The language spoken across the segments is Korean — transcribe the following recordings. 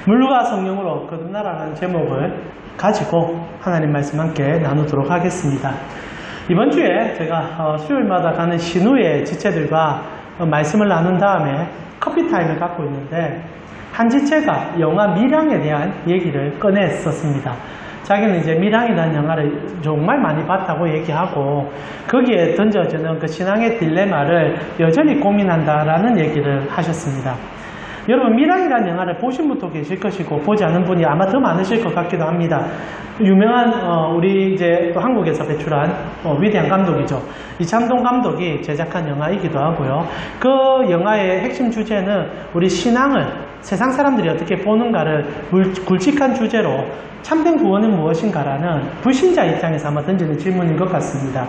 물과 성령으로 거듭나라는 제목을 가지고 하나님 말씀 함께 나누도록 하겠습니다. 이번 주에 제가 수요일마다 가는 신우의 지체들과 말씀을 나눈 다음에 커피타임을 갖고 있는데, 한 지체가 영화 밀양에 대한 얘기를 꺼냈었습니다. 자기는 이제 밀양이라는 영화를 정말 많이 봤다고 얘기하고, 거기에 던져지는 그 신앙의 딜레마를 여전히 고민한다라는 얘기를 하셨습니다. 여러분, 밀양이라는 영화를 보신 분도 계실 것이고 보지 않은 분이 아마 더 많으실 것 같기도 합니다. 유명한 우리 이제 또 한국에서 배출한 위대한 감독이죠. 이창동 감독이 제작한 영화이기도 하고요. 그 영화의 핵심 주제는 우리 신앙을 세상 사람들이 어떻게 보는가를 굵직한 주제로 참된 구원은 무엇인가라는 불신자 입장에서 아마 던지는 질문인 것 같습니다.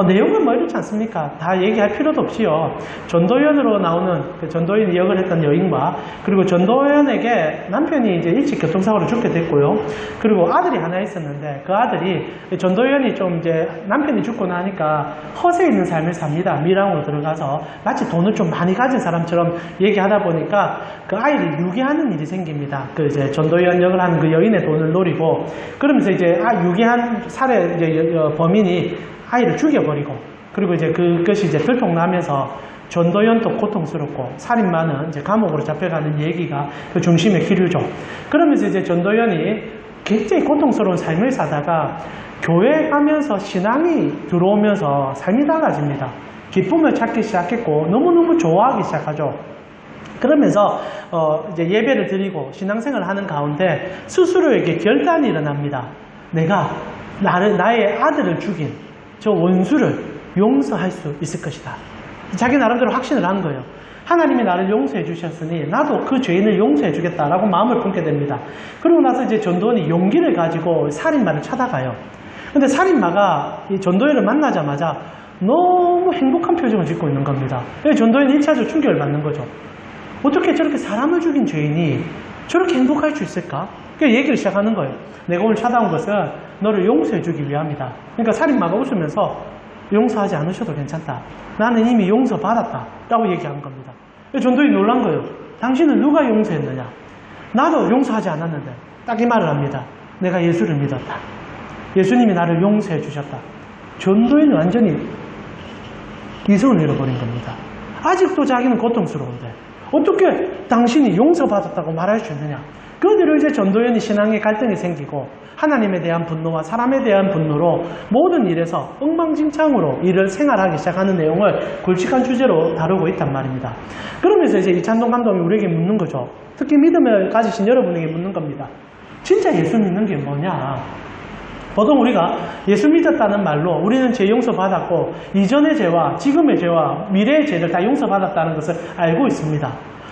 내용은 뭐 이렇지 않습니까? 다 얘기할 필요도 없지요. 전도연으로 나오는 그 전도연 역을 했던 여인과, 그리고 전도연에게 남편이 이제 일찍 교통사고로 죽게 됐고요. 그리고 아들이 하나 있었는데, 그 아들이 전도연이 좀 이제 남편이 죽고 나니까 허세 있는 삶을 삽니다. 밀양으로 들어가서 마치 돈을 좀 많이 가진 사람처럼 얘기하다 보니까 그 아이를 유기하는 일이 생깁니다. 그 이제 전도연 역을 하는 그 여인의 돈을 노리고, 그러면서 이제 유기한 살해 이제 범인이 아이를 죽여버리고, 그리고 이제 그것이 이제 들통나면서 전도연도 고통스럽고 살인마는 이제 감옥으로 잡혀가는 얘기가 그 중심에 기류죠. 그러면서 이제 전도연이 굉장히 고통스러운 삶을 사다가 교회 가면서 신앙이 들어오면서 삶이 달라집니다. 기쁨을 찾기 시작했고 너무너무 좋아하기 시작하죠. 그러면서 이제 예배를 드리고 신앙생활을 하는 가운데 스스로 이렇게 결단이 일어납니다. 내가 나의 아들을 죽인 저 원수를 용서할 수 있을 것이다. 자기 나름대로 확신을 한 거예요. 하나님이 나를 용서해 주셨으니 나도 그 죄인을 용서해 주겠다라고 마음을 품게 됩니다. 그러고 나서 이제 전도연이 용기를 가지고 살인마를 찾아가요. 근데 살인마가 이 전도연을 만나자마자 너무 행복한 표정을 짓고 있는 겁니다. 전도연이 1차적으로 충격을 받는 거죠. 어떻게 저렇게 사람을 죽인 죄인이 저렇게 행복할 수 있을까? 그래서 얘기를 시작하는 거예요. 내가 오늘 찾아온 것은 너를 용서해 주기 위함이다. 그러니까 살인마가 웃으면서 용서하지 않으셔도 괜찮다. 나는 이미 용서받았다. 라고 얘기하는 겁니다. 전도연이 놀란 거예요. 당신은 누가 용서했느냐? 나도 용서하지 않았는데. 딱 이 말을 합니다. 내가 예수를 믿었다. 예수님이 나를 용서해 주셨다. 전도연이 완전히 이성을 잃어버린 겁니다. 아직도 자기는 고통스러운데 어떻게 당신이 용서받았다고 말할 수 있느냐? 그대로 이제 전도연이 신앙의 갈등이 생기고 하나님에 대한 분노와 사람에 대한 분노로 모든 일에서 엉망진창으로 일을 생활하기 시작하는 내용을 굵직한 주제로 다루고 있단 말입니다. 그러면서 이제 이창동 감독이 우리에게 묻는 거죠. 특히 믿음을 가지신 여러분에게 묻는 겁니다. 진짜 예수 믿는 게 뭐냐? 보통 우리가 예수 믿었다는 말로 우리는 죄 용서받았고 이전의 죄와 지금의 죄와 미래의 죄를 다 용서받았다는 것을 알고 있습니다.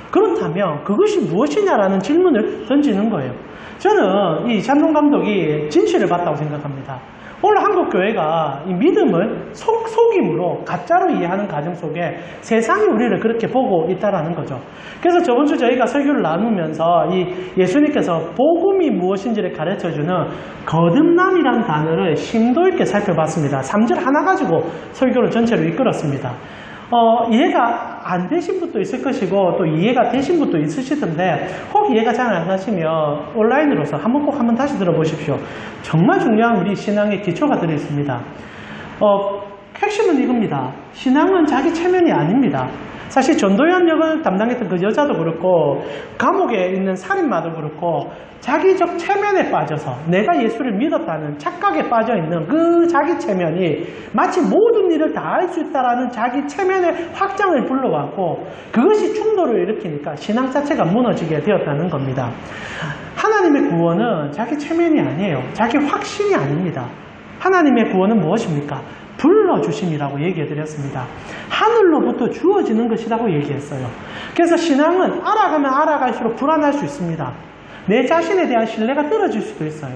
그렇다면 그것이 무엇이냐라는 질문을 던지는 거예요. 저는 이 이창동 감독이 진실을 봤다고 생각합니다. 오늘 한국 교회가 이 믿음을 속임으로 가짜로 이해하는 과정 속에 세상이 우리를 그렇게 보고 있다라는 거죠. 그래서 저번 주 저희가 설교를 나누면서 이 예수님께서 복음이 무엇인지를 가르쳐주는 거듭남이라는 단어를 심도 있게 살펴봤습니다. 3절 하나 가지고 설교를 전체로 이끌었습니다. 이해가 안 되신 분도 있을 것이고 또 이해가 되신 분도 있으시던데, 혹 이해가 잘 안 가시면 온라인으로서 꼭 한번 다시 들어보십시오. 정말 중요한 우리 신앙의 기초가 들어있습니다. 핵심은 이겁니다. 신앙은 자기 체면이 아닙니다. 사실 전도연 역을 담당했던 그 여자도 그렇고 감옥에 있는 살인마도 그렇고 자기적 체면에 빠져서 내가 예수를 믿었다는 착각에 빠져있는 그 자기 체면이 마치 모든 일을 다 할 수 있다는 자기 체면의 확장을 불러왔고, 그것이 충돌을 일으키니까 신앙 자체가 무너지게 되었다는 겁니다. 하나님의 구원은 자기 체면이 아니에요. 자기 확신이 아닙니다. 하나님의 구원은 무엇입니까? 불러주심이라고 얘기해드렸습니다. 하늘로부터 주어지는 것이라고 얘기했어요. 그래서 신앙은 알아가면 알아갈수록 불안할 수 있습니다. 내 자신에 대한 신뢰가 떨어질 수도 있어요.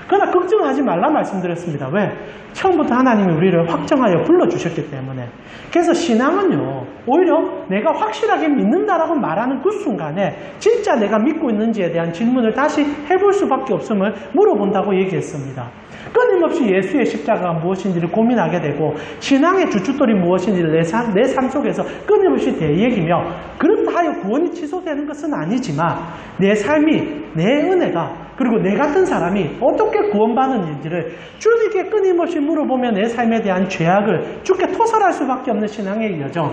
그러나 걱정하지 말라 말씀드렸습니다. 왜? 처음부터 하나님이 우리를 확정하여 불러주셨기 때문에. 그래서 신앙은요, 오히려 내가 확실하게 믿는다라고 말하는 그 순간에 진짜 내가 믿고 있는지에 대한 질문을 다시 해볼 수밖에 없음을 물어본다고 얘기했습니다. 끊임없이 예수의 십자가가 무엇인지를 고민하게 되고 신앙의 주춧돌이 무엇인지를 내 삶 속에서 끊임없이 되얘기며 그렇다 하여 구원이 취소되는 것은 아니지만 내 삶이, 내 은혜가 그리고 내 같은 사람이 어떻게 구원받는지를 주님께 끊임없이 물어보며 내 삶에 대한 죄악을 주께 토설할 수밖에 없는 신앙의 여정.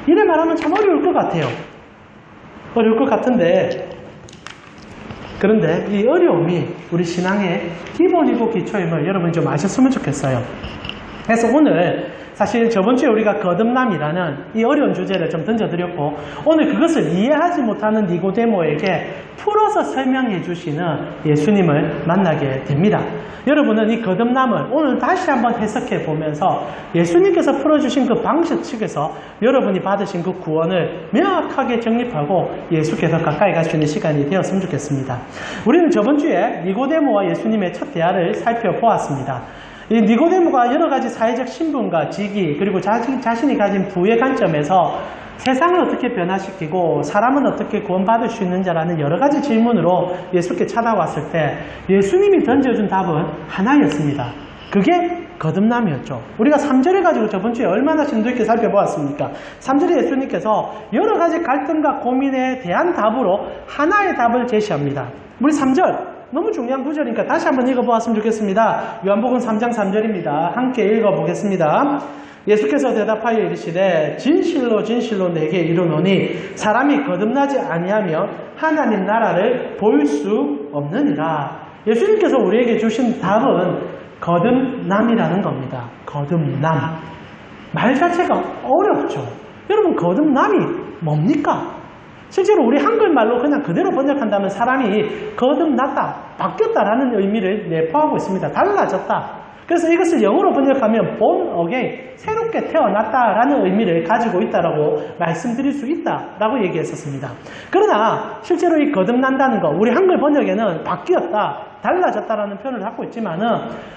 이래 말하면 참 어려울 것 같아요. 어려울 것 같은데 그런데 이 어려움이 우리 신앙의 기본이고 기초임을 여러분이 좀 아셨으면 좋겠어요. 그래서 오늘 사실 저번주에 우리가 거듭남이라는 이 어려운 주제를 좀 던져드렸고 오늘 그것을 이해하지 못하는 니고데모에게 풀어서 설명해 주시는 예수님을 만나게 됩니다. 여러분은 이 거듭남을 오늘 다시 한번 해석해 보면서 예수님께서 풀어주신 그 방식 측에서 여러분이 받으신 그 구원을 명확하게 정립하고 예수께 더 가까이 갈 수 있는 시간이 되었으면 좋겠습니다. 우리는 저번주에 니고데모와 예수님의 첫 대화를 살펴보았습니다. 이 니고데모가 여러 가지 사회적 신분과 직위 그리고 자신이 가진 부의 관점에서 세상을 어떻게 변화시키고 사람은 어떻게 구원받을 수 있는지라는 여러 가지 질문으로 예수께 찾아왔을 때 예수님이 던져준 답은 하나였습니다. 그게 거듭남이었죠. 우리가 3절을 가지고 저번 주에 얼마나 심도 있게 살펴보았습니까? 3절에 예수님께서 여러 가지 갈등과 고민에 대한 답으로 하나의 답을 제시합니다. 우리 3절 너무 중요한 구절이니까 다시 한번 읽어보았으면 좋겠습니다. 요한복음 3장 3절입니다. 함께 읽어보겠습니다. 예수께서 대답하여 이르시되 진실로 진실로 내게 이르노니 사람이 거듭나지 아니하면 하나님 나라를 볼 수 없느니라. 예수님께서 우리에게 주신 답은 거듭남이라는 겁니다. 거듭남. 말 자체가 어렵죠. 여러분 거듭남이 뭡니까? 실제로 우리 한글말로 그냥 그대로 번역한다면 사람이 거듭났다, 바뀌었다라는 의미를 내포하고 있습니다. 달라졌다. 그래서 이것을 영어로 번역하면 born again, 새롭게 태어났다라는 의미를 가지고 있다라고 말씀드릴 수 있다라고 얘기했었습니다. 그러나 실제로 이 거듭난다는 거, 우리 한글 번역에는 바뀌었다, 달라졌다라는 표현을 갖고 있지만은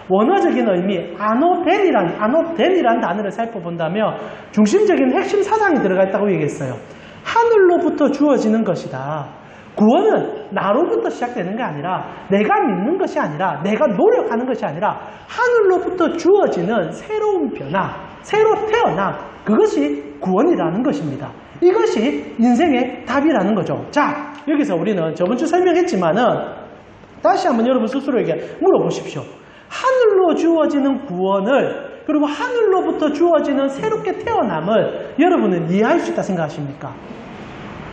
원어적인 의미, 아노덴이란 단어를 살펴본다면 중심적인 핵심 사상이 들어가 있다고 얘기했어요. 하늘로부터 주어지는 것이다. 구원은 나로부터 시작되는 게 아니라 내가 믿는 것이 아니라 내가 노력하는 것이 아니라 하늘로부터 주어지는 새로운 변화, 새로 태어남, 그것이 구원이라는 것입니다. 이것이 인생의 답이라는 거죠. 자, 여기서 우리는 저번주 설명했지만은 다시 한번 여러분 스스로에게 물어보십시오. 하늘로 주어지는 구원을 그리고 하늘로부터 주어지는 새롭게 태어남을 여러분은 이해할 수 있다 생각하십니까?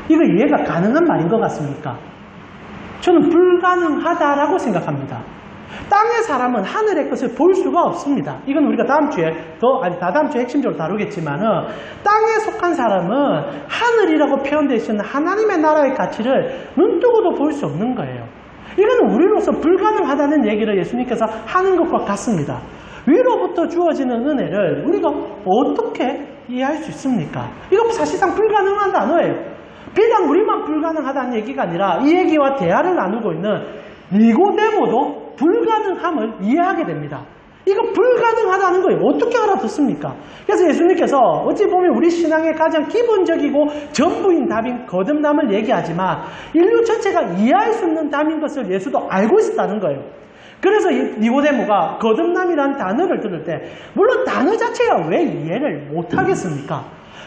이거 이해가 가능한 말인 것 같습니까? 저는 불가능하다라고 생각합니다. 땅의 사람은 하늘의 것을 볼 수가 없습니다. 이건 우리가 다음 주에 다다음 주에 핵심적으로 다루겠지만은 땅에 속한 사람은 하늘이라고 표현되어 있는 하나님의 나라의 가치를 눈뜨고도 볼 수 없는 거예요. 이거는 우리로서 불가능하다는 얘기를 예수님께서 하는 것과 같습니다. 위로부터 주어지는 은혜를 우리가 어떻게 이해할 수 있습니까? 이거 사실상 불가능한 단어예요. 비단 우리만 불가능하다는 얘기가 아니라 이 얘기와 대화를 나누고 있는 니고데모도 불가능함을 이해하게 됩니다. 이거 불가능하다는 거예요. 어떻게 알아듣습니까? 그래서 예수님께서 어찌 보면 우리 신앙의 가장 기본적이고 전부인 답인 거듭남을 얘기하지만 인류 전체가 이해할 수 없는 답인 것을 예수도 알고 있었다는 거예요. 그래서 니고데모가 거듭남이라는 단어를 들을 때 물론 단어 자체가 왜 이해를 못하겠습니까?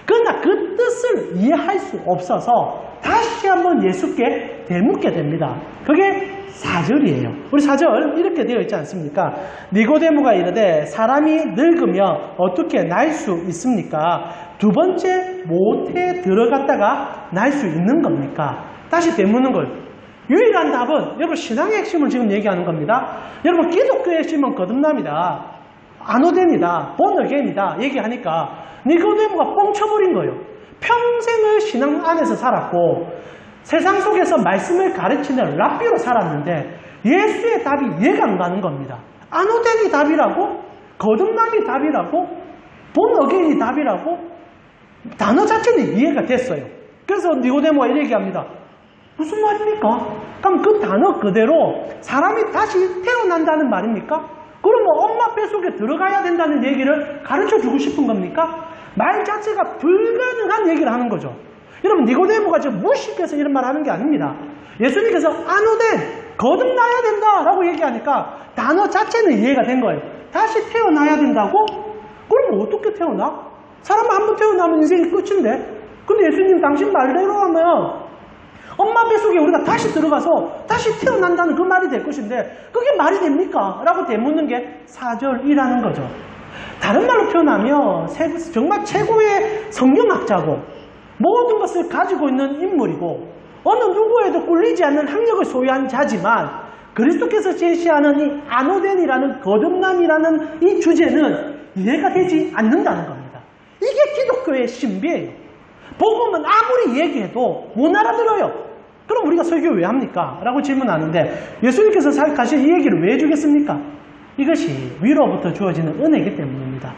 그러나 그 뜻을 이해할 수 없어서 다시 한번 예수께 되묻게 됩니다. 그게 4절이에요. 우리 4절 이렇게 되어 있지 않습니까? 니고데모가 이르되 사람이 늙으면 어떻게 날 수 있습니까? 두 번째 모태에 들어갔다가 날 수 있는 겁니까? 다시 되묻는 거예요. 유일한 답은 여러분 신앙의 핵심을 지금 얘기하는 겁니다. 여러분 기독교의 핵심은 거듭남이다. 아노덴이다. 본어게인이다. 얘기하니까 니고데모가 뻥쳐버린 거예요. 평생을 신앙 안에서 살았고 세상 속에서 말씀을 가르치는 랍비로 살았는데 예수의 답이 이해가 안 가는 겁니다. 아노덴이 답이라고? 거듭남이 답이라고? 본어게인이 답이라고? 단어 자체는 이해가 됐어요. 그래서 니고데모가 이렇게 얘기합니다. 무슨 말입니까? 그럼 그 단어 그대로 사람이 다시 태어난다는 말입니까? 그러면 엄마 뱃속에 들어가야 된다는 얘기를 가르쳐주고 싶은 겁니까? 말 자체가 불가능한 얘기를 하는 거죠. 여러분, 니고데모가 지금 무식해서 이런 말 하는 게 아닙니다. 예수님께서 아노덴, 거듭나야 된다라고 얘기하니까 단어 자체는 이해가 된 거예요. 다시 태어나야 된다고? 그럼 어떻게 태어나? 사람 한 번 태어나면 인생이 끝인데? 근데 예수님 당신 말대로 하면 엄마 뱃속에 우리가 다시 들어가서 다시 태어난다는 그 말이 될 것인데 그게 말이 됩니까? 라고 되묻는 게 4절이라는 거죠. 다른 말로 표현하면 정말 최고의 성경학자고 모든 것을 가지고 있는 인물이고 어느 누구에도 꿀리지 않는 학력을 소유한 자지만 그리스도께서 제시하는 이 아노덴이라는 거듭남이라는 이 주제는 이해가 되지 않는다는 겁니다. 이게 기독교의 신비예요. 복음은 아무리 얘기해도 못 알아들어요. 그럼 우리가 설교 왜 합니까? 라고 질문하는데 예수님께서 가신 이 얘기를 왜 해주겠습니까? 이것이 위로부터 주어지는 은혜이기 때문입니다.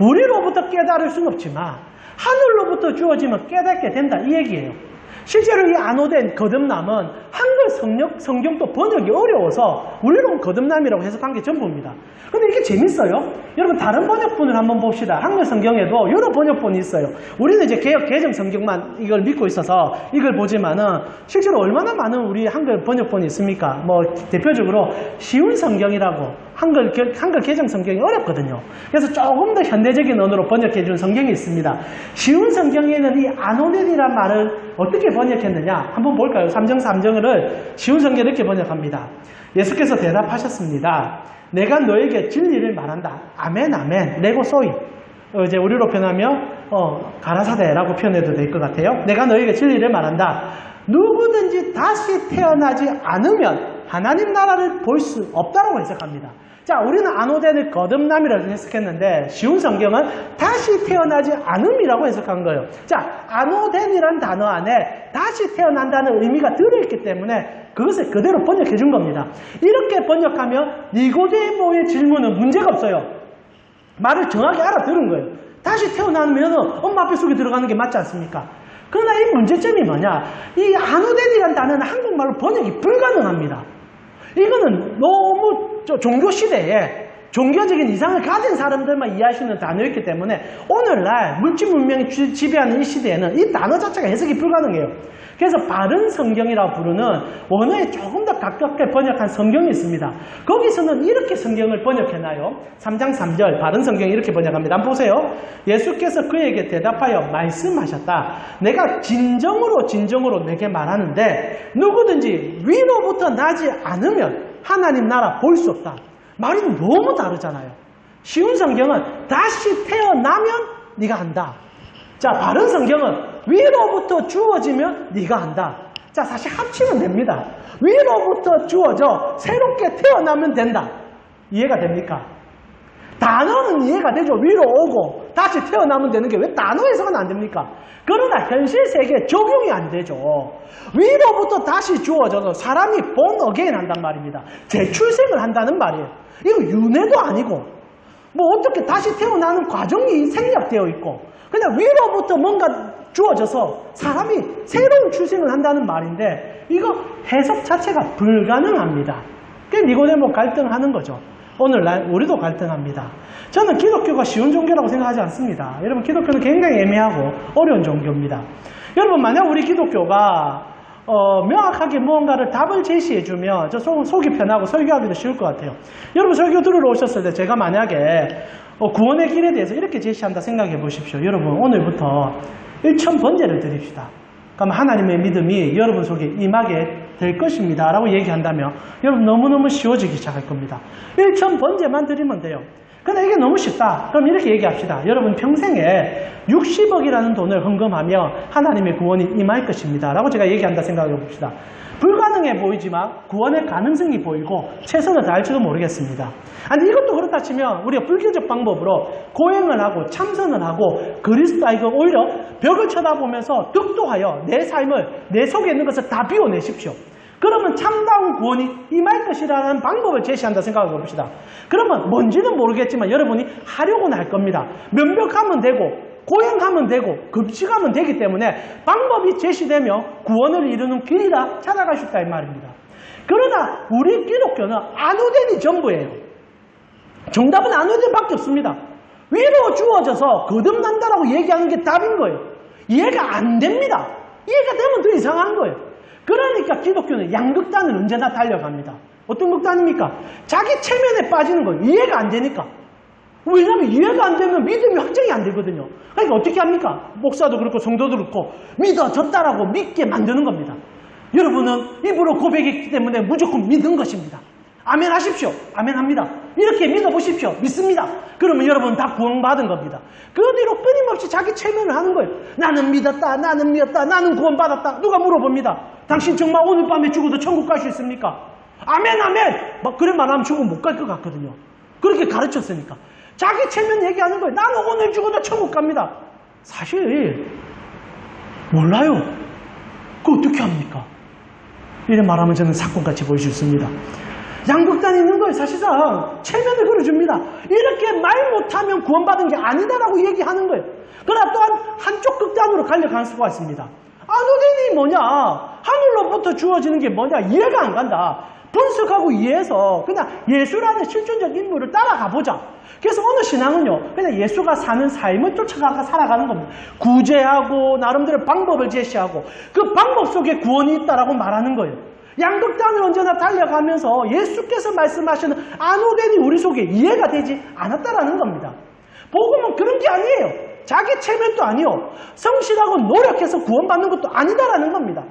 우리로부터 깨달을 수는 없지만 하늘로부터 주어지면 깨닫게 된다 이 얘기예요. 실제로 이 아노덴 거듭남은 한글 성경도 번역이 어려워서 우리로는 거듭남이라고 해석한 게 전부입니다. 근데 이게 재밌어요. 여러분 다른 번역본을 한번 봅시다. 한글 성경에도 여러 번역본이 있어요. 우리는 이제 개역 개정 성경만 이걸 믿고 있어서 이걸 보지만은 실제로 얼마나 많은 우리 한글 번역본이 있습니까? 뭐 대표적으로 쉬운 성경이라고 한글 개정 성경이 어렵거든요. 그래서 조금 더 현대적인 언어로 번역해 준 성경이 있습니다. 쉬운 성경에는 이 아노덴이란 말을 어떻게 번역했느냐 한번 볼까요? 3정 3정을 쉬운 성경 이렇게 번역합니다. 예수께서 대답하셨습니다. 내가 너에게 진리를 말한다. 아멘 아멘 레고소이. 이제 우리로 표현하면 가라사대라고 표현해도 될 것 같아요. 내가 너에게 진리를 말한다. 누구든지 다시 태어나지 않으면 하나님 나라를 볼 수 없다라고 해석합니다. 자, 우리는 아노덴을 거듭남이라고 해석했는데 쉬운 성경은 다시 태어나지 않음이라고 해석한 거예요. 자, 아노덴이라는 단어 안에 다시 태어난다는 의미가 들어있기 때문에 그것을 그대로 번역해 준 겁니다. 이렇게 번역하면 니고데모의 질문은 문제가 없어요. 말을 정확히 알아들은 거예요. 다시 태어나면 엄마 뱃속에 들어가는 게 맞지 않습니까? 그러나 이 문제점이 뭐냐? 이 아노덴이라는 단어는 한국말로 번역이 불가능합니다. 이거는 너무 종교 시대에 종교적인 이상을 가진 사람들만 이해할 수 있는 단어였기 때문에 오늘날 물질 문명이 지배하는 이 시대에는 이 단어 자체가 해석이 불가능해요. 그래서 바른 성경이라고 부르는 원어에 조금 더 가깝게 번역한 성경이 있습니다. 거기서는 이렇게 성경을 번역해놔요. 3장 3절 바른 성경이 이렇게 번역합니다. 한번 보세요. 예수께서 그에게 대답하여 말씀하셨다. 내가 진정으로 내게 말하는데 누구든지 위로부터 나지 않으면 하나님 나라 볼 수 없다. 말이 너무 다르잖아요. 쉬운 성경은 다시 태어나면 네가 안다. 자, 바른 성경은 위로부터 주어지면 네가 안다. 자, 사실 합치면 됩니다. 위로부터 주어져 새롭게 태어나면 된다. 이해가 됩니까? 단어는 이해가 되죠. 위로 오고 다시 태어나면 되는 게 왜 단어 해석은 안 됩니까? 그러나 현실 세계에 적용이 안 되죠. 위로부터 다시 주어져서 사람이 born again 한단 말입니다. 재출생을 한다는 말이에요. 이거 윤회도 아니고 뭐 어떻게 다시 태어나는 과정이 생략되어 있고 그냥 위로부터 뭔가 주어져서 사람이 새로운 출생을 한다는 말인데 이거 해석 자체가 불가능합니다. 그게 니고데모 갈등하는 거죠. 오늘날 우리도 갈등합니다. 저는 기독교가 쉬운 종교라고 생각하지 않습니다. 여러분 기독교는 굉장히 애매하고 어려운 종교입니다. 여러분 만약 우리 기독교가 명확하게 무언가를 답을 제시해주면 저 속이 편하고 설교하기도 쉬울 것 같아요. 여러분 설교 들으러 오셨을 때 제가 만약에 구원의 길에 대해서 이렇게 제시한다 생각해 보십시오. 여러분 오늘부터 1000번제를 드립시다. 그럼 하나님의 믿음이 여러분 속에 임하게 될 것입니다 라고 얘기한다면 여러분 너무너무 쉬워지기 시작할 겁니다. 1000번제만 드리면 돼요. 근데 이게 너무 쉽다. 그럼 이렇게 얘기합시다. 여러분 평생에 60억이라는 돈을 헌금하며 하나님의 구원이 임할 것입니다 라고 제가 얘기한다 생각해 봅시다. 불가능해 보이지만 구원의 가능성이 보이고 최선을 다할지도 모르겠습니다. 아니 이것도 그렇다 치면 우리가 불교적 방법으로 고행을 하고 참선을 하고 이거 오히려 벽을 쳐다보면서 득도하여 내 삶을 내 속에 있는 것을 다 비워내십시오. 그러면 참다운 구원이 임할 것이라는 방법을 제시한다 생각해 봅시다. 그러면 뭔지는 모르겠지만 여러분이 하려고는 할 겁니다. 면벽하면 되고 고행하면 되고 급식하면 되기 때문에 방법이 제시되며 구원을 이루는 길이라 찾아갈 수 있다 이 말입니다. 그러나 우리 기독교는 안우된이 전부예요. 정답은 안우된밖에 없습니다. 위로 주어져서 거듭난다라고 얘기하는 게 답인 거예요. 이해가 안 됩니다. 이해가 되면 더 이상한 거예요. 그러니까 기독교는 양극단을 언제나 달려갑니다. 어떤 극단입니까? 자기 체면에 빠지는 거예요. 이해가 안 되니까. 왜냐하면 이해가 안 되면 믿음이 확정이 안 되거든요. 그러니까 어떻게 합니까? 목사도 그렇고 성도도 그렇고 믿어졌다라고 믿게 만드는 겁니다. 여러분은 입으로 고백했기 때문에 무조건 믿은 것입니다. 아멘 하십시오. 아멘 합니다. 이렇게 믿어보십시오. 믿습니다. 그러면 여러분 다 구원받은 겁니다. 그 뒤로 끊임없이 자기 체면을 하는 거예요. 나는 믿었다. 나는 믿었다. 나는 구원받았다. 누가 물어봅니다. 당신 정말 오늘 밤에 죽어도 천국 갈 수 있습니까? 아멘 아멘. 막 그래 말하면 죽으면 못 갈 것 같거든요. 그렇게 가르쳤으니까. 자기 체면 얘기하는 거예요. 나는 오늘 죽어도 천국 갑니다. 사실 몰라요. 그거 어떻게 합니까? 이래 말하면 저는 사건같이 보일 수 있습니다. 양극단이 있는 거예요. 사실상 체면을 걸어줍니다. 이렇게 말 못하면 구원받은 게 아니다라고 얘기하는 거예요. 그러나 또한 한쪽 극단으로 갈려갈 수가 있습니다. 안우된이 뭐냐? 하늘로부터 주어지는 게 뭐냐? 이해가 안 간다. 분석하고 이해해서 그냥 예수라는 실존적 인물을 따라가 보자. 그래서 어느 신앙은요, 그냥 예수가 사는 삶을 쫓아가 살아가는 겁니다. 구제하고 나름대로 방법을 제시하고 그 방법 속에 구원이 있다라고 말하는 거예요. 양극단을 언제나 달려가면서 예수께서 말씀하시는 안우된이 우리 속에 이해가 되지 않았다라는 겁니다. 복음은 그런 게 아니에요. 자기 체면도 아니요. 성실하고 노력해서 구원받는 것도 아니다라는 겁니다.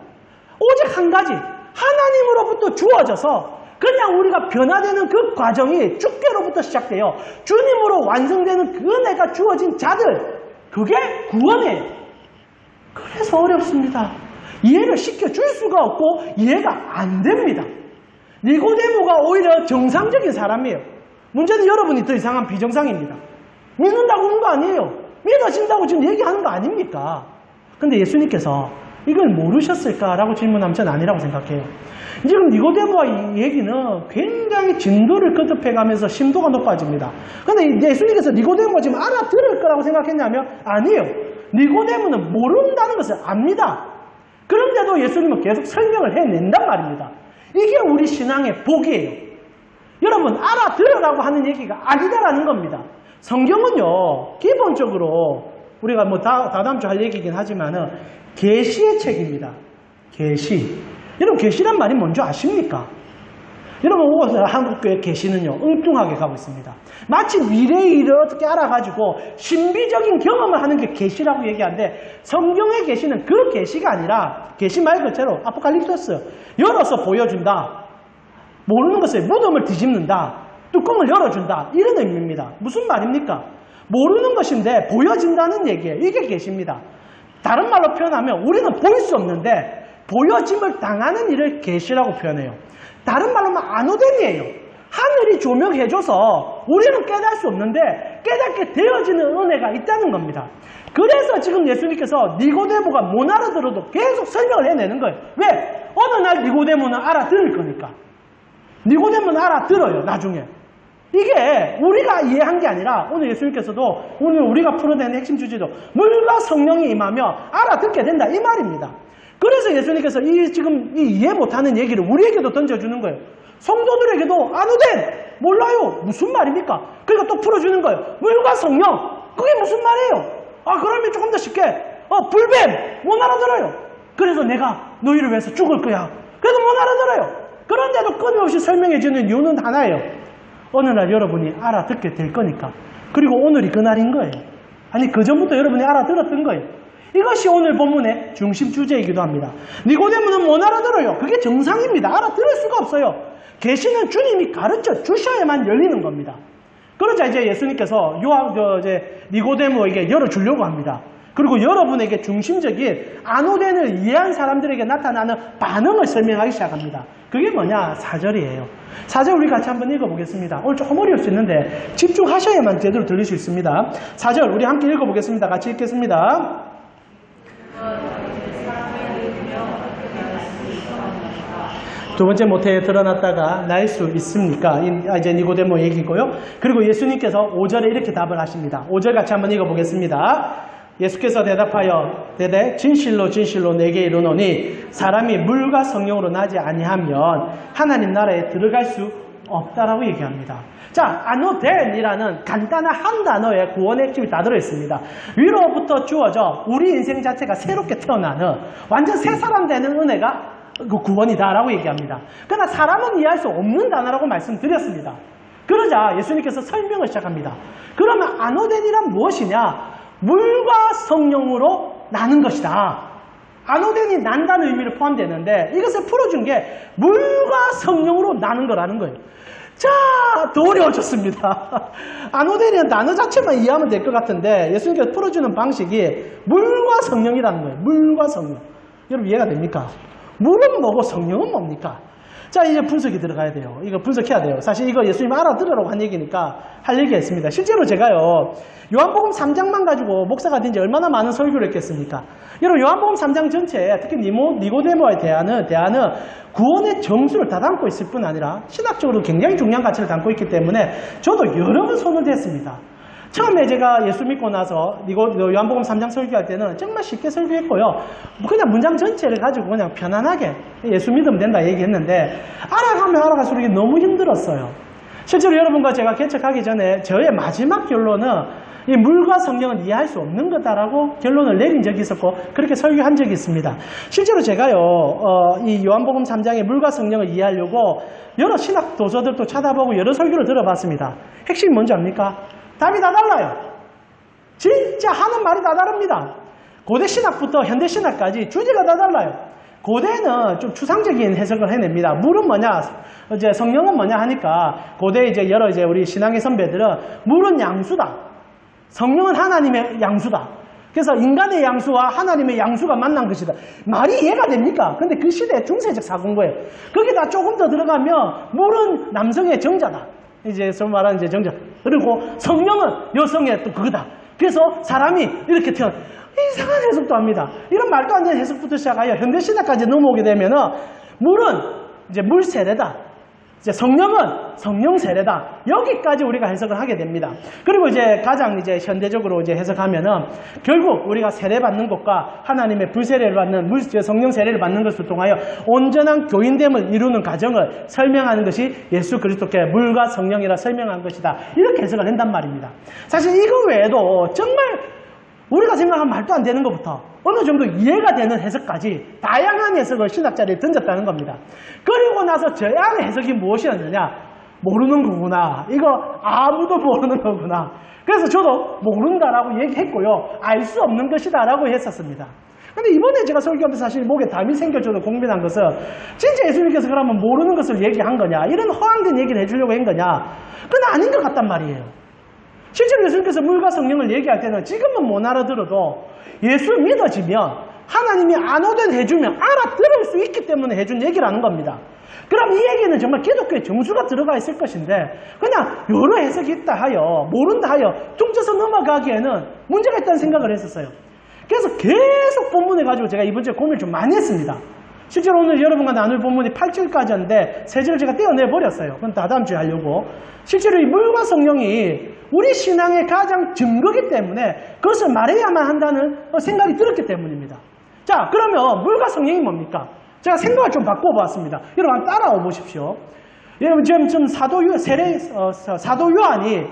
오직 한 가지, 하나님으로부터 주어져서 그냥 우리가 변화되는 그 과정이 주께로부터 시작돼요. 주님으로 완성되는 그 은혜가 주어진 자들, 그게 구원이에요. 그래서 어렵습니다. 이해를 시켜줄 수가 없고 이해가 안 됩니다. 니고데모가 오히려 정상적인 사람이에요. 문제는 여러분이 더 이상한 비정상입니다. 믿는다고 하는 거 아니에요. 믿어진다고 지금 얘기하는 거 아닙니까? 근데 예수님께서 이걸 모르셨을까라고 질문하면 저는 아니라고 생각해요. 지금 니고데모와 이 얘기는 굉장히 진도를 거듭해가면서 심도가 높아집니다. 근데 예수님께서 니고데모가 지금 알아들을 거라고 생각했냐면 아니에요. 니고데모는 모른다는 것을 압니다. 그런데도 예수님은 계속 설명을 해낸단 말입니다. 이게 우리 신앙의 복이에요. 여러분 알아들으라고 하는 얘기가 아니다라는 겁니다. 성경은요 기본적으로 우리가 뭐 다다음 주 할 얘기긴 하지만은 계시의 책입니다. 계시. 여러분 계시란 말이 뭔지 아십니까? 여러분 한국교회 계시는요 엉뚱하게 가고 있습니다. 마치 미래의 일을 어떻게 알아가지고 신비적인 경험을 하는 게 계시라고 얘기하는데 성경의 계시는 그 계시가 아니라 계시 말 그대로 아포칼립토스 열어서 보여준다. 모르는 것을 무덤을 뒤집는다. 뚜껑을 열어준다. 이런 의미입니다. 무슨 말입니까? 모르는 것인데 보여진다는 얘기예요. 이게 계시입니다. 다른 말로 표현하면 우리는 보일 수 없는데 보여짐을 당하는 일을 계시라고 표현해요. 다른 말로 하면 안우된이에요. 하늘이 조명해줘서 우리는 깨달을 수 없는데 깨닫게 되어지는 은혜가 있다는 겁니다. 그래서 지금 예수님께서 니고데모가 못 알아들어도 계속 설명을 해내는 거예요. 왜? 어느 날 니고데모는 알아들을 거니까. 니고데모는 알아들어요. 나중에. 이게 우리가 이해한 게 아니라 오늘 예수님께서도 오늘 우리가 풀어내는 핵심 주제도 물과 성령이 임하며 알아듣게 된다 이 말입니다. 그래서 예수님께서 지금 이해 못하는 얘기를 우리에게도 던져주는 거예요. 성도들에게도 안우된 몰라요. 무슨 말입니까? 그러니까 또 풀어주는 거예요. 물과 성령 그게 무슨 말이에요? 그러면 조금 더 쉽게 불뱀 못 알아들어요. 그래서 내가 너희를 위해서 죽을 거야. 그래도 못 알아들어요. 그런데도 끊임없이 설명해주는 이유는 하나예요. 어느 날 여러분이 알아듣게 될 거니까. 그리고 오늘이 그날인 거예요. 아니 그전부터 여러분이 알아들었던 거예요. 이것이 오늘 본문의 중심 주제이기도 합니다. 니고데모는 못 알아들어요. 그게 정상입니다. 알아들을 수가 없어요. 계시는 주님이 가르쳐 주셔야만 열리는 겁니다. 그러자 이제 예수님께서 니고데모에게 열어주려고 합니다. 그리고 여러분에게 중심적인 안우된을 이해한 사람들에게 나타나는 반응을 설명하기 시작합니다. 그게 뭐냐? 4절이에요. 4절 우리 같이 한번 읽어보겠습니다. 오늘 조금 어려울 수 있는데 집중하셔야만 제대로 들릴 수 있습니다. 4절 우리 함께 읽어보겠습니다. 같이 읽겠습니다. 두 번째 모태에 드러났다가 날 수 있습니까? 이제 니고데모 얘기고요. 그리고 예수님께서 5절에 이렇게 답을 하십니다. 5절 같이 한번 읽어보겠습니다. 예수께서 대답하여 대대 진실로 진실로 내게 이르노니 사람이 물과 성령으로 나지 아니하면 하나님 나라에 들어갈 수 없다라고 얘기합니다. 자, 아노덴이라는 간단한 한 단어에 구원의 핵심이 다 들어있습니다. 위로부터 주어져 우리 인생 자체가 새롭게 태어나는 완전 새 사람 되는 은혜가 그 구원이다라고 얘기합니다. 그러나 사람은 이해할 수 없는 단어라고 말씀드렸습니다. 그러자 예수님께서 설명을 시작합니다. 그러면 아노덴이란 무엇이냐? 물과 성령으로 나는 것이다. 아노덴이 난다는 의미를 포함되는데 이것을 풀어준 게 물과 성령으로 나는 거라는 거예요. 자, 더 어려워졌습니다. 아노덴이란 단어 자체만 이해하면 될 것 같은데 예수님께서 풀어주는 방식이 물과 성령이라는 거예요. 물과 성령. 여러분 이해가 됩니까? 물은 뭐고 성령은 뭡니까? 자, 이제 분석이 들어가야 돼요. 이거 분석해야 돼요. 사실 이거 예수님 알아들으라고 한 얘기니까 할 얘기가 있습니다. 실제로 제가요, 요한복음 3장만 가지고 목사가 된 지 얼마나 많은 설교를 했겠습니까? 여러분, 요한복음 3장 전체에 특히 니고데모에 대하는 구원의 정수를 다 담고 있을 뿐 아니라 신학적으로 굉장히 중요한 가치를 담고 있기 때문에 저도 여러 번 손을 댔습니다. 처음에 제가 예수 믿고 나서 요한복음 3장 설교할 때는 정말 쉽게 설교했고요. 그냥 문장 전체를 가지고 그냥 편안하게 예수 믿으면 된다 얘기했는데 알아가면 알아갈수록 이게 너무 힘들었어요. 실제로 여러분과 제가 개척하기 전에 저의 마지막 결론은 이 물과 성령은 이해할 수 없는 거다라고 결론을 내린 적이 있었고 그렇게 설교한 적이 있습니다. 실제로 제가요 이 요한복음 3장의 물과 성령을 이해하려고 여러 신학 도서들도 찾아보고 여러 설교를 들어봤습니다. 핵심이 뭔지 압니까? 답이 다 달라요. 진짜 하는 말이 다 다릅니다. 고대 신학부터 현대 신학까지 주제가 다 달라요. 고대는 좀 추상적인 해석을 해냅니다. 물은 뭐냐, 이제 성령은 뭐냐 하니까 고대 이제 여러 우리 신앙의 선배들은 물은 양수다. 성령은 하나님의 양수다. 그래서 인간의 양수와 하나님의 양수가 만난 것이다. 말이 이해가 됩니까? 근데 그 시대의 중세적 사고인 거예요. 거기다 조금 더 들어가면 물은 남성의 정자다. 이제 소위 말하는 이제 정자. 그리고 성령은 여성의 또 그거다. 그래서 사람이 이렇게 이상한 해석도 합니다. 이런 말도 안 되는 해석부터 시작하여 현대신학까지 넘어오게 되면은 물은 이제 물 세례다. 이제 성령은 성령 세례다. 여기까지 우리가 해석을 하게 됩니다. 그리고 이제 가장 이제 현대적으로 이제 해석하면은 결국 우리가 세례받는 것과 하나님의 불세례를 받는 성령 세례를 받는 것을 통하여 온전한 교인됨을 이루는 과정을 설명하는 것이 예수 그리스도께 물과 성령이라 설명한 것이다. 이렇게 해석을 한단 말입니다. 사실 이거 외에도 정말 우리가 생각하면 말도 안 되는 것부터 어느 정도 이해가 되는 해석까지 다양한 해석을 신학자들이 던졌다는 겁니다. 그리고 나서 저 안의 해석이 무엇이었느냐? 모르는 거구나. 이거 아무도 모르는 거구나. 그래서 저도 모른다라고 얘기했고요. 알 수 없는 것이다라고 했었습니다. 근데 이번에 제가 설교하면서 사실 목에 담이 생겨져도 고민한 것은 진짜 예수님께서 그러면 모르는 것을 얘기한 거냐? 이런 허황된 얘기를 해주려고 한 거냐? 그건 아닌 것 같단 말이에요. 실제로 예수님께서 물과 성령을 얘기할 때는 지금은 못 알아들어도 예수 믿어지면 하나님이 아노덴 해주면 알아들을 수 있기 때문에 해준 얘기라는 겁니다. 그럼 이 얘기는 정말 기독교의 정수가 들어가 있을 것인데 그냥 여러 해석이 있다 하여 모른다 하여 퉁쳐서 넘어가기에는 문제가 있다는 생각을 했었어요. 그래서 계속 본문을 가지고 제가 이번 주에 고민을 좀 많이 했습니다. 실제로 오늘 여러분과 나눌 본문이 8절까지였는데 3절을 제가 떼어내버렸어요. 그건 다 다음 주에 하려고. 실제로 이 물과 성령이 우리 신앙의 가장 증거이기 때문에 그것을 말해야만 한다는 생각이 들었기 때문입니다. 자, 그러면 물과 성령이 뭡니까? 제가 생각을 좀 바꿔보았습니다. 여러분 따라와 보십시오. 여러분 지금 사도 요한이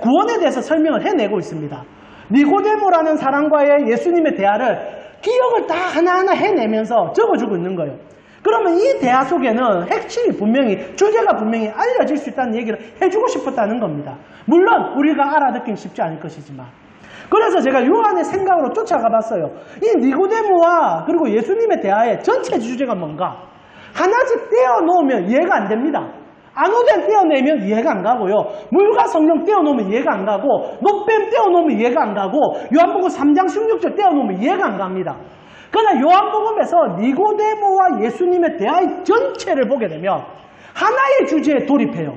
구원에 대해서 설명을 해내고 있습니다. 니고데모라는 사람과의 예수님의 대화를 기억을 다 하나하나 해내면서 적어주고 있는 거예요. 그러면 이 대화 속에는 핵심이 분명히, 주제가 분명히 알려질 수 있다는 얘기를 해주고 싶었다는 겁니다. 물론 우리가 알아듣긴 쉽지 않을 것이지만. 그래서 제가 요한의 생각으로 쫓아가 봤어요. 이 니고데모와 그리고 예수님의 대화의 전체 주제가 뭔가? 하나씩 떼어놓으면 이해가 안 됩니다. 아노덴 떼어내면 이해가 안 가고요. 물과 성령 떼어놓으면 이해가 안 가고 노뱀 떼어놓으면 이해가 안 가고 요한복음 3장 16절 떼어놓으면 이해가 안 갑니다. 그러나 요한복음에서 니고데모와 예수님의 대화의 전체를 보게 되면 하나의 주제에 돌입해요.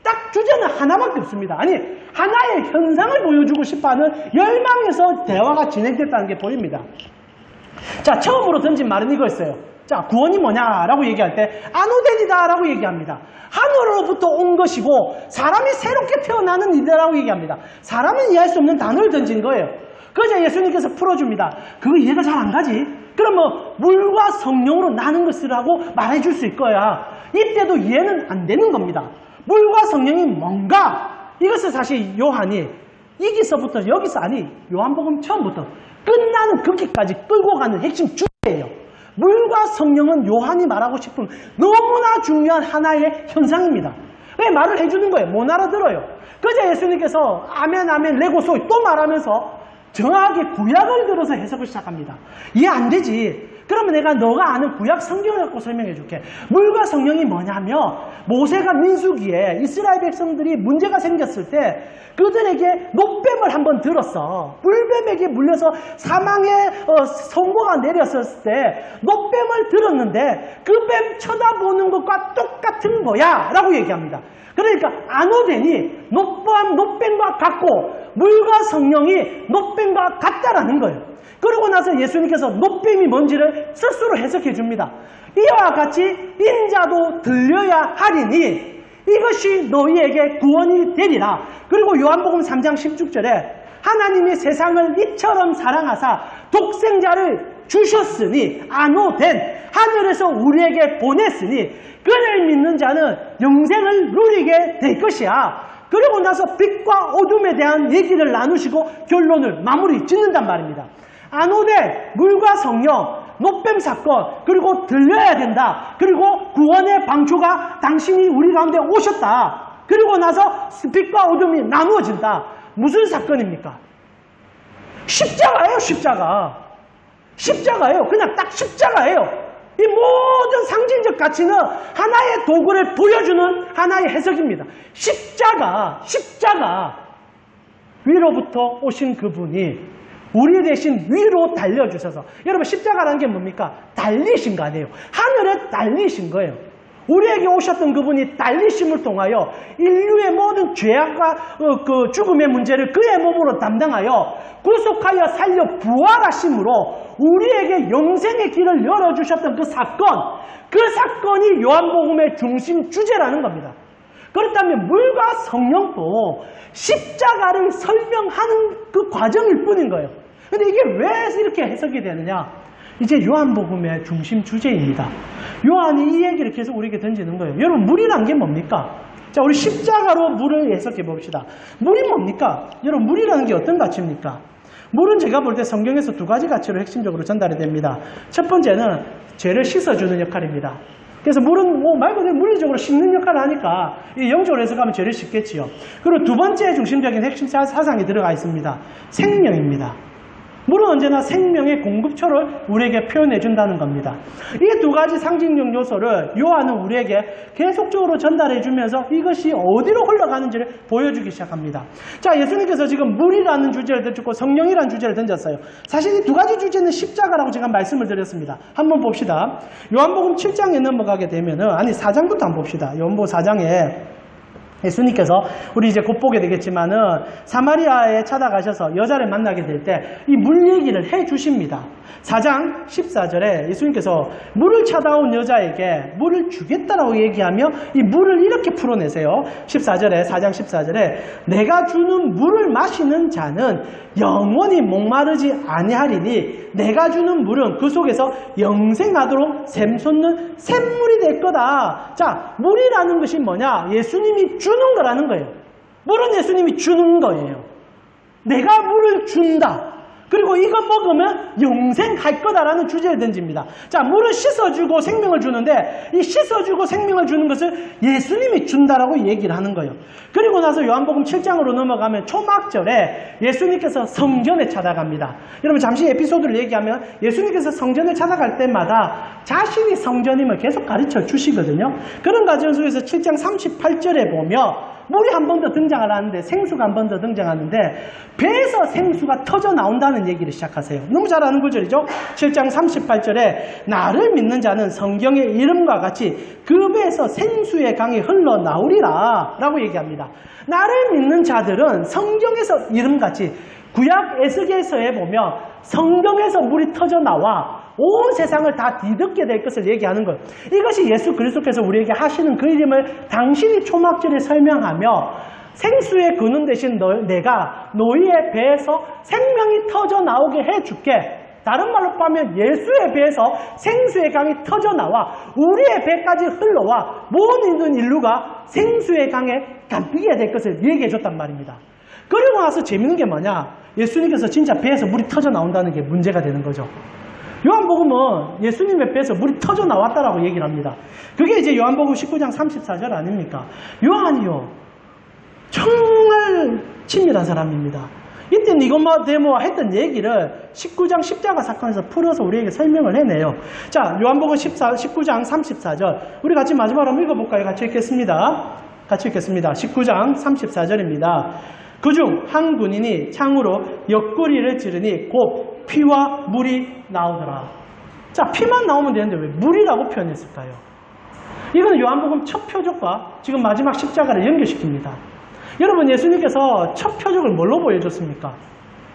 딱 주제는 하나밖에 없습니다. 아니, 하나의 현상을 보여주고 싶어하는 열망에서 대화가 진행됐다는 게 보입니다. 자, 처음으로 던진 말은 이거였어요. 자, 구원이 뭐냐라고 얘기할 때 아노덴이다라고 얘기합니다. 하늘로부터 온 것이고 사람이 새롭게 태어나는 이다라고 얘기합니다. 사람은 이해할 수 없는 단어를 던진 거예요. 그러자 예수님께서 풀어줍니다. 그거 이해가 잘 안 가지? 그럼 뭐 물과 성령으로 나는 것이라고 말해줄 수 있거야. 이때도 이해는 안 되는 겁니다. 물과 성령이 뭔가? 이것을 사실 요한이 여기서부터 요한복음 처음부터 끝나는 그기까지 끌고 가는 핵심 주제예요. 물과 성령은 요한이 말하고 싶은 너무나 중요한 하나의 현상입니다. 왜 말을 해주는 거예요? 못 알아들어요. 그저 예수님께서 아멘 아멘 레고소이 또 말하면서 정확하게 구약을 들어서 해석을 시작합니다. 이해 안 되지? 그러면 내가 너가 아는 구약 성경을 갖고 설명해 줄게. 물과 성령이 뭐냐면 모세가 민수기에 이스라엘 백성들이 문제가 생겼을 때 그들에게 노뱀을 한번 들었어. 물뱀에게 물려서 사망의 선고가 내렸을 때 노뱀을 들었는데 그 뱀 쳐다보는 것과 똑같은 거야 라고 얘기합니다. 그러니까 아노덴이 노뱀과 같고 물과 성령이 노뱀과 같다라는 거예요. 그러고 나서 예수님께서 노뱀이 뭔지를 스스로 해석해 줍니다. 이와 같이 인자도 들려야 하리니 이것이 너희에게 구원이 되리라. 그리고 요한복음 3장 16절에 하나님이 세상을 이처럼 사랑하사 독생자를 주셨으니 아노된 하늘에서 우리에게 보냈으니 그를 믿는 자는 영생을 누리게 될 것이야. 그리고 나서 빛과 어둠에 대한 얘기를 나누시고 결론을 마무리 짓는단 말입니다. 아노데, 물과 성령, 노뱀 사건, 그리고 들려야 된다. 그리고 구원의 방주가 당신이 우리 가운데 오셨다. 그리고 나서 빛과 어둠이 나누어진다. 무슨 사건입니까? 십자가예요, 십자가. 십자가예요. 그냥 딱 십자가예요. 이 모든 상징적 가치는 하나의 도구를 보여주는 하나의 해석입니다. 십자가 위로부터 오신 그분이 우리 대신 위로 달려주셔서, 여러분 십자가라는 게 뭡니까? 달리신 거 아니에요. 하늘에 달리신 거예요. 우리에게 오셨던 그분이 달리심을 통하여 인류의 모든 죄악과 그 죽음의 문제를 그의 몸으로 담당하여 구속하여 살려 부활하심으로 우리에게 영생의 길을 열어주셨던 그 사건이 요한복음의 중심 주제라는 겁니다. 그렇다면 물과 성령도 십자가를 설명하는 그 과정일 뿐인 거예요. 근데 이게 왜 이렇게 해석이 되느냐? 이제 요한복음의 중심 주제입니다. 요한이 이 얘기를 계속 우리에게 던지는 거예요. 여러분, 물이란 게 뭡니까? 자, 우리 십자가로 물을 해석해 봅시다. 물이 뭡니까? 여러분, 물이라는 게 어떤 가치입니까? 물은 제가 볼 때 성경에서 두 가지 가치로 핵심적으로 전달이 됩니다. 첫 번째는 죄를 씻어주는 역할입니다. 그래서 물은 말 그대로 물리적으로 씻는 역할을 하니까 영적으로 해석하면 죄를 씻겠지요. 그리고 두 번째 중심적인 핵심 사상이 들어가 있습니다. 생명입니다. 물은 언제나 생명의 공급처를 우리에게 표현해 준다는 겁니다. 이 두 가지 상징적 요소를 요한은 우리에게 계속적으로 전달해 주면서 이것이 어디로 흘러가는지를 보여주기 시작합니다. 자, 예수님께서 지금 물이라는 주제를 던졌고 성령이라는 주제를 던졌어요. 사실 이 두 가지 주제는 십자가라고 제가 말씀을 드렸습니다. 한번 봅시다. 요한복음 7장에 넘어가게 되면은, 4장부터 한번 봅시다. 요한복음 4장에 예수님께서 우리 이제 곧 보게 되겠지만은 사마리아에 찾아가셔서 여자를 만나게 될 때 이 물 얘기를 해 주십니다. 4장 14절에 예수님께서 물을 찾아온 여자에게 물을 주겠다라고 얘기하며 이 물을 이렇게 풀어내세요. 4장 14절에 내가 주는 물을 마시는 자는 영원히 목마르지 아니하리니 내가 주는 물은 그 속에서 영생하도록 샘솟는 샘물이 될 거다. 자, 물이라는 것이 뭐냐? 예수님이 주는 거라는 거예요. 물은 예수님이 주는 거예요. 내가 물을 준다. 그리고 이거 먹으면 영생할 거다라는 주제를 던집니다. 자, 물을 씻어주고 생명을 주는데 이 씻어주고 생명을 주는 것을 예수님이 준다라고 얘기를 하는 거예요. 그리고 나서 요한복음 7장으로 넘어가면 초막절에 예수님께서 성전에 찾아갑니다. 여러분, 잠시 에피소드를 얘기하면 예수님께서 성전에 찾아갈 때마다 자신이 성전임을 계속 가르쳐 주시거든요. 그런 과정 속에서 7장 38절에 보면 물이 한 번 더 등장을 하는데, 생수가 한 번 더 등장하는데 배에서 생수가 터져 나온다는 얘기를 시작하세요. 너무 잘 아는 구절이죠. 7장 38절에 나를 믿는 자는 성경의 이름과 같이 그 배에서 생수의 강이 흘러나오리라 라고 얘기합니다. 나를 믿는 자들은 성경에서 이름같이 구약 에스겔서에 보면 성경에서 물이 터져 나와 온 세상을 다 뒤덮게 될 것을 얘기하는 것. 이것이 예수 그리스도께서 우리에게 하시는 그 이름을 당신이 초막절에 설명하며 생수의 근원 대신 내가 너희의 배에서 생명이 터져 나오게 해줄게. 다른 말로 하면 예수의 배에서 생수의 강이 터져 나와 우리의 배까지 흘러와 모든 인류가 생수의 강에 담비게 될 것을 얘기해 줬단 말입니다. 그리고 나서 재밌는 게 뭐냐? 예수님께서 진짜 배에서 물이 터져 나온다는 게 문제가 되는 거죠. 요한복음은 예수님의 배에서 물이 터져 나왔다라고 얘기를 합니다. 그게 이제 요한복음 19장 34절 아닙니까? 요한이요, 정말 친밀한 사람입니다. 이때 니고데모와 했던 얘기를 19장 십자가 사건에서 풀어서 우리에게 설명을 해내요. 자, 요한복음 19장 34절 우리 같이 마지막으로 한번 읽어볼까요? 같이 읽겠습니다. 19장 34절입니다. 그중 한 군인이 창으로 옆구리를 찌르니 곧 피와 물이 나오더라. 자, 피만 나오면 되는데 왜 물이라고 표현했을까요? 이건 요한복음 첫 표적과 지금 마지막 십자가를 연결시킵니다. 여러분, 예수님께서 첫 표적을 뭘로 보여줬습니까?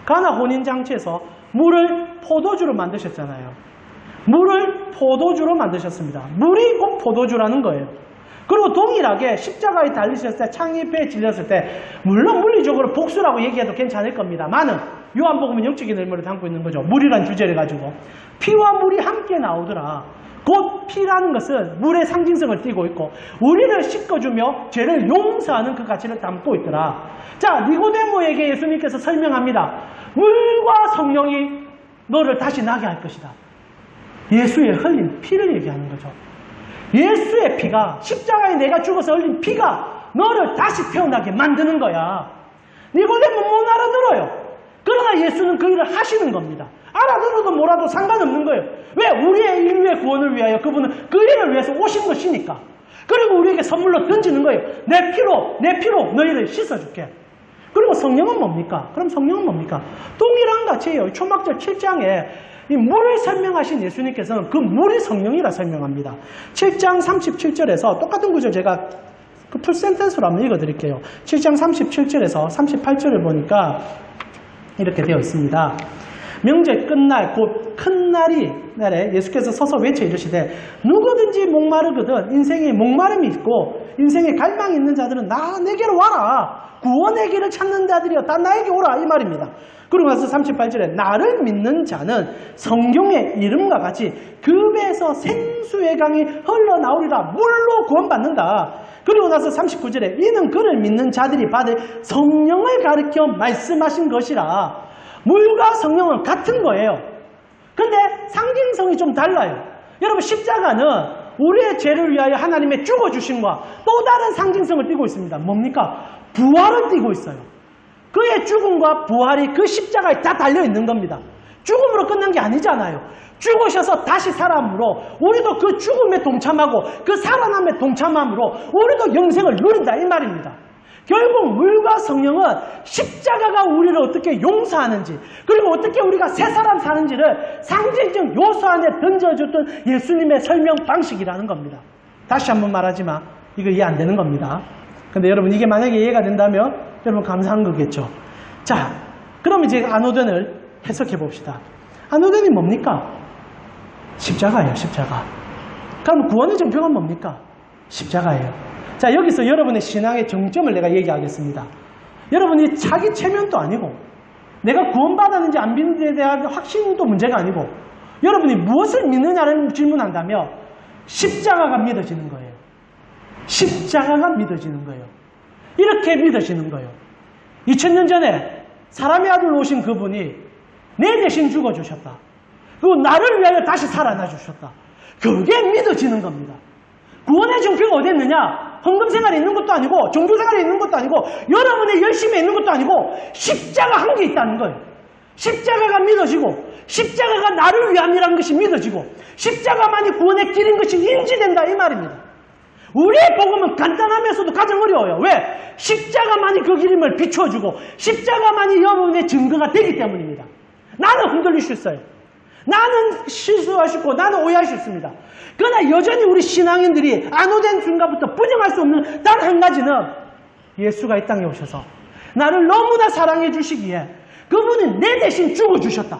가나 혼인잔치에서 물을 포도주로 만드셨잖아요. 물을 포도주로 만드셨습니다. 물이 곧 포도주라는 거예요. 그리고 동일하게 십자가에 달리셨을 때, 창의배에 질렸을 때, 물론 물리적으로 복수라고 얘기해도 괜찮을 겁니다만은 요한복음은 영적인 의미를 담고 있는 거죠. 물이란 주제를 가지고 피와 물이 함께 나오더라. 곧 피라는 것은 물의 상징성을 띠고 있고 우리를 씻어주며 죄를 용서하는 그 가치를 담고 있더라. 자, 니고데모에게 예수님께서 설명합니다. 물과 성령이 너를 다시 나게 할 것이다. 예수의 흘린 피를 얘기하는 거죠. 예수의 피가, 십자가에 내가 죽어서 흘린 피가 너를 다시 태어나게 만드는 거야. 니고데모 못 알아들어요. 그러나 예수는 그 일을 하시는 겁니다. 알아들어도 몰라도 상관없는 거예요. 왜? 우리의 인류의 구원을 위하여 그분은 그 일을 위해서 오신 것이니까. 그리고 우리에게 선물로 던지는 거예요. 내 피로 너희를 씻어줄게. 그리고 성령은 뭡니까? 그럼 성령은 뭡니까? 동일한 가치예요. 초막절 7장에 이 물을 설명하신 예수님께서는 그 물이 성령이라 설명합니다. 7장 37절에서 똑같은 구절 제가 그 풀센텐스로 한번 읽어드릴게요. 7장 37절에서 38절을 보니까 이렇게 되어 있습니다. 명제 끝날 곧 큰 날에 예수께서 서서 외쳐 이르시되 누구든지 목마르거든 인생에 목마름이 있고 인생에 갈망이 있는 자들은 내게로 와라. 구원의 길을 찾는 자들이여 다 나에게 오라 이 말입니다. 그리고 나서 38절에 나를 믿는 자는 성경의 이름과 같이 그 배에서 생수의 강이 흘러나오리라. 물로 구원받는다. 그리고 나서 39절에 이는 그를 믿는 자들이 받을 성령을 가리켜 말씀하신 것이라. 물과 성령은 같은 거예요. 근데 상징성이 좀 달라요. 여러분, 십자가는 우리의 죄를 위하여 하나님의 죽어주심과 또 다른 상징성을 띠고 있습니다. 뭡니까? 부활을 띠고 있어요. 그의 죽음과 부활이 그 십자가에 다 달려있는 겁니다. 죽음으로 끝난 게 아니잖아요. 죽으셔서 다시 살아남으로 우리도 그 죽음에 동참하고 그 살아남에 동참함으로 우리도 영생을 누린다 이 말입니다. 결국 물과 성령은 십자가가 우리를 어떻게 용서하는지 그리고 어떻게 우리가 새 사람 사는지를 상징적 요소 안에 던져줬던 예수님의 설명 방식이라는 겁니다. 다시 한번 말하지만 이거 이해 안 되는 겁니다. 근데 여러분 이게 만약에 이해가 된다면 여러분 감사한 거겠죠. 자, 그럼 이제 아노덴을 해석해 봅시다. 아노덴이 뭡니까? 십자가예요. 십자가. 그럼 구원의 정표가 뭡니까? 십자가예요. 자, 여기서 여러분의 신앙의 정점을 내가 얘기하겠습니다. 여러분이 자기 체면도 아니고 내가 구원받았는지 안 믿는지에 대한 확신도 문제가 아니고 여러분이 무엇을 믿느냐는 질문한다면 십자가가 믿어지는 거예요. 십자가가 믿어지는 거예요. 이렇게 믿어지는 거예요. 2000년 전에 사람의 아들 오신 그분이 내 대신 죽어주셨다. 그리고 나를 위하여 다시 살아나 주셨다. 그게 믿어지는 겁니다. 구원의 정표가 어디 있느냐? 헌금 생활에 있는 것도 아니고 종교 생활에 있는 것도 아니고 여러분의 열심에 있는 것도 아니고 십자가 한 게 있다는 거예요. 십자가가 믿어지고 십자가가 나를 위함이라는 것이 믿어지고 십자가만이 구원의 길인 것이 인지된다 이 말입니다. 우리의 복음은 간단하면서도 가장 어려워요. 왜? 십자가만이 그 길임을 비춰주고 십자가만이 여러분의 증거가 되기 때문입니다. 나는 흔들릴 수 있어요. 나는 실수할 수 있고 나는 오해할 수 있습니다. 그러나 여전히 우리 신앙인들이 아노된 순간부터 부정할 수 없는 단 한 가지는 예수가 이 땅에 오셔서 나를 너무나 사랑해 주시기에 그분이 내 대신 죽어주셨다.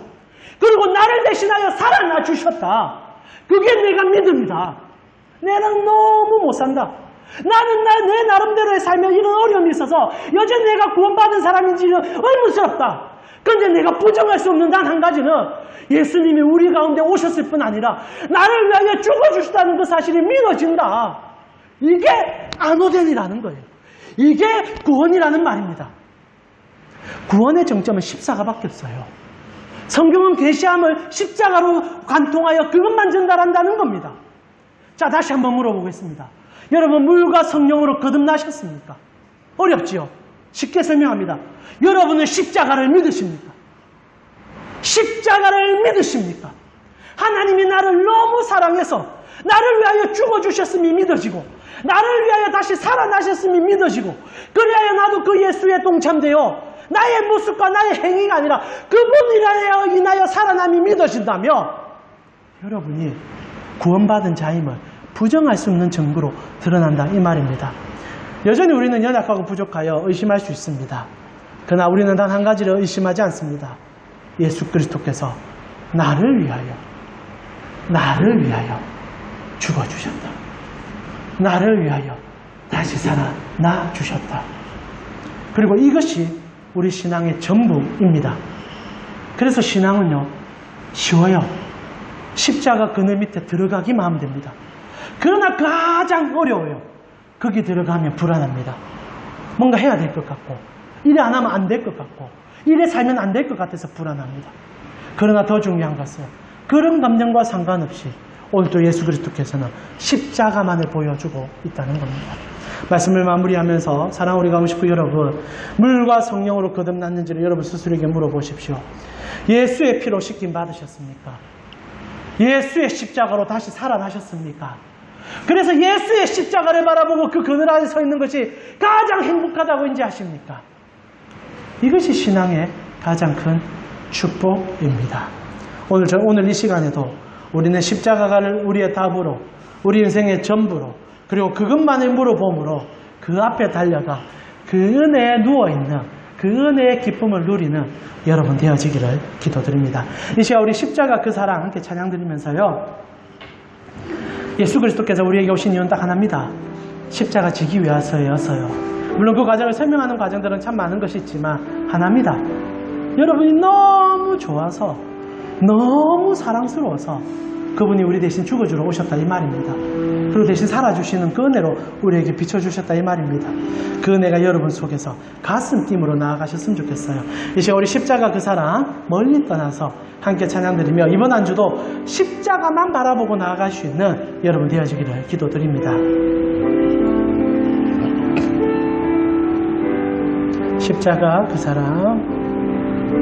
그리고 나를 대신하여 살아나 주셨다. 그게 내가 믿음이다. 내는 너무 못 산다. 나는 내 나름대로의 삶에 이런 어려움이 있어서 여전히 내가 구원받은 사람인지는 의문스럽다. 그런데 내가 부정할 수 없는 단 한 가지는 예수님이 우리 가운데 오셨을 뿐 아니라 나를 위하여 죽어주시다는 그 사실이 믿어진다. 이게 아노덴이라는 거예요. 이게 구원이라는 말입니다. 구원의 정점은 십자가밖에 없어요. 성경은 계시함을 십자가로 관통하여 그것만 전달한다는 겁니다. 자, 다시 한번 물어보겠습니다. 여러분, 물과 성령으로 거듭나셨습니까? 어렵지요? 쉽게 설명합니다. 여러분은 십자가를 믿으십니까? 십자가를 믿으십니까? 하나님이 나를 너무 사랑해서 나를 위하여 죽어주셨음이 믿어지고 나를 위하여 다시 살아나셨음이 믿어지고 그리하여 나도 그 예수에 동참되어 나의 모습과 나의 행위가 아니라 그분이라 인하여 살아남이 믿어진다며 여러분이 구원받은 자임을 부정할 수 없는 증거로 드러난다 이 말입니다. 여전히 우리는 연약하고 부족하여 의심할 수 있습니다. 그러나 우리는 단 한 가지를 의심하지 않습니다. 예수 그리스도께서 나를 위하여 죽어주셨다. 나를 위하여 다시 살아나 주셨다. 그리고 이것이 우리 신앙의 전부입니다. 그래서 신앙은요, 쉬워요. 십자가 그늘 밑에 들어가기만 하면 됩니다. 그러나 가장 어려워요. 거기 들어가면 불안합니다. 뭔가 해야 될 것 같고, 이래 안 하면 안 될 것 같고, 이래 살면 안 될 것 같아서 불안합니다. 그러나 더 중요한 것은 그런 감정과 상관없이 오늘도 예수 그리스도께서는 십자가만을 보여주고 있다는 겁니다. 말씀을 마무리하면서 사랑하는 우리 가무식구 여러분, 물과 성령으로 거듭났는지를 여러분 스스로에게 물어보십시오. 예수의 피로 씻김 받으셨습니까? 예수의 십자가로 다시 살아나셨습니까? 그래서 예수의 십자가를 바라보고 그 그늘 아래 서 있는 것이 가장 행복하다고 인지하십니까? 이것이 신앙의 가장 큰 축복입니다. 오늘 이 시간에도 우리는 십자가를 우리의 답으로, 우리 인생의 전부로, 그리고 그것만을 물어봄으로 그 앞에 달려가 그 은혜에 누워있는 그 은혜의 기쁨을 누리는 여러분 되어지기를 기도드립니다. 이 시간 우리 십자가 그 사랑 함께 찬양 드리면서요, 예수 그리스도께서 우리에게 오신 이유는 딱 하나입니다. 십자가 지기 위해서여서요. 물론 그 과정을 설명하는 과정들은 참 많은 것이 있지만 하나입니다. 여러분이 너무 좋아서, 너무 사랑스러워서 그분이 우리 대신 죽어주러 오셨다 이 말입니다. 그리고 대신 살아주시는 그 은혜로 우리에게 비춰주셨다 이 말입니다. 그 은혜가 여러분 속에서 가슴 뛰므로 나아가셨으면 좋겠어요. 이 시간 우리 십자가 그 사랑 멀리 떠나서 함께 찬양드리며 이번 한 주도 십자가만 바라보고 나아갈 수 있는 여러분 되어지기를 기도드립니다. 십자가 그 사랑